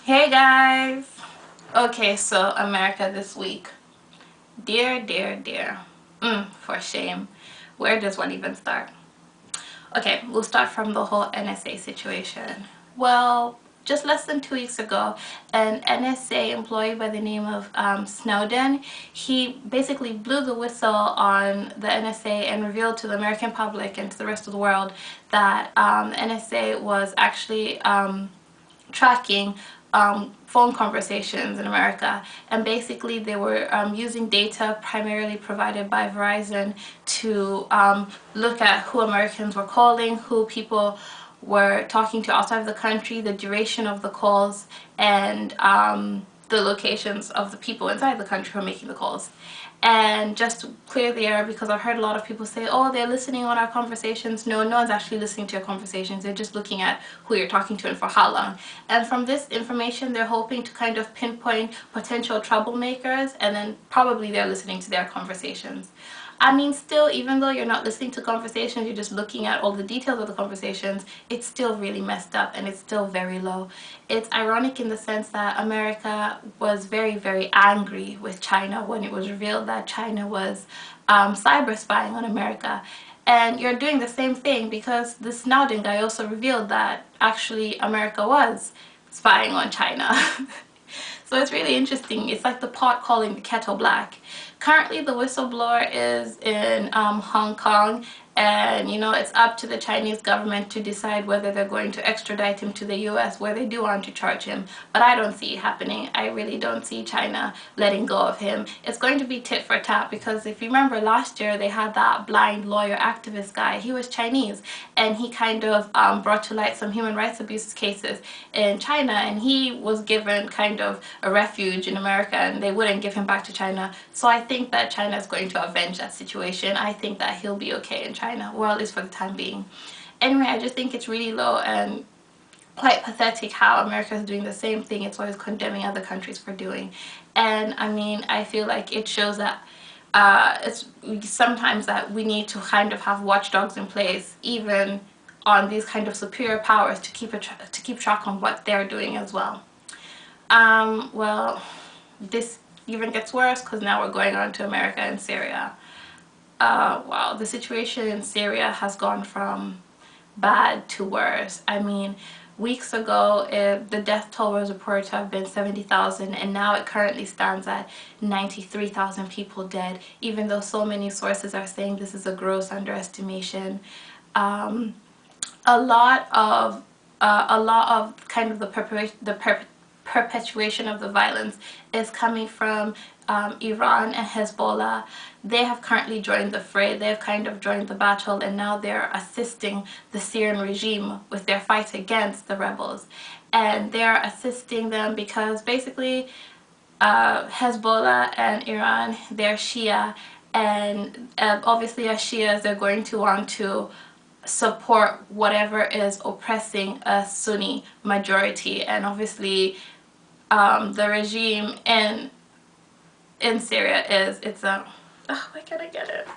Hey guys! Okay, so America this week. Dear, dear, dear. For shame. Where does one even start? Okay, we'll start from the whole NSA situation. Well, just less than 2 weeks ago, an NSA employee by the name of Snowden, he basically blew the whistle on the NSA and revealed to the American public and to the rest of the world that NSA was actually tracking phone conversations in America, and basically they were using data primarily provided by Verizon to look at who Americans were calling, who people were talking to outside of the country, the duration of the calls, and the locations of the people inside the country who are making the calls. And just to clear the air, because I've heard a lot of people say, oh, they're listening on our conversations. No, no one's actually listening to your conversations. They're just looking at who you're talking to and for how long. And from this information, they're hoping to kind of pinpoint potential troublemakers, and then probably they're listening to their conversations. I mean, still, even though you're not listening to conversations, you're just looking at all the details of the conversations, it's still really messed up and it's still very low. It's ironic in the sense that America was very, very angry with China when it was revealed that China was cyber spying on America. And you're doing the same thing because the Snowden guy also revealed that actually America was spying on China. So it's really interesting. It's like the pot calling the kettle black. Currently, the whistleblower is in Hong Kong, and it's up to the Chinese government to decide whether they're going to extradite him to the US, where they do want to charge him. But I don't see it happening. I really don't see China letting go of him. It's going to be tit for tat, because if you remember last year, they had that blind lawyer activist guy. He was Chinese, and he kind of brought to light some human rights abuse cases in China, and he was given kind of a refuge in America, and they wouldn't give him back to China. So I think that China is going to avenge that situation. I think that he'll be okay in China, well, at least for the time being. Anyway, I just think it's really low and quite pathetic how America is doing the same thing it's always condemning other countries for doing. And I mean, I feel like it shows that it's sometimes that we need to kind of have watchdogs in place, even on these kind of superior powers, to keep track on what they're doing as well. Well, this even gets worse because now we're going on to America and Syria. Wow, the situation in Syria has gone from bad to worse. I mean, weeks ago, the death toll was reported to have been 70,000, and now it currently stands at 93,000 people dead, even though so many sources are saying this is a gross underestimation. A lot of kind of the perpetuation of the violence is coming from Iran and Hezbollah. They have currently joined the fray. They've kind of joined the battle, and now they're assisting the Syrian regime with their fight against the rebels. And they're assisting them because basically Hezbollah and Iran, they're Shia, and obviously as Shias, they're going to want to support whatever is oppressing a Sunni majority. And obviously the regime in Syria is, it's a, oh, why can't I get it?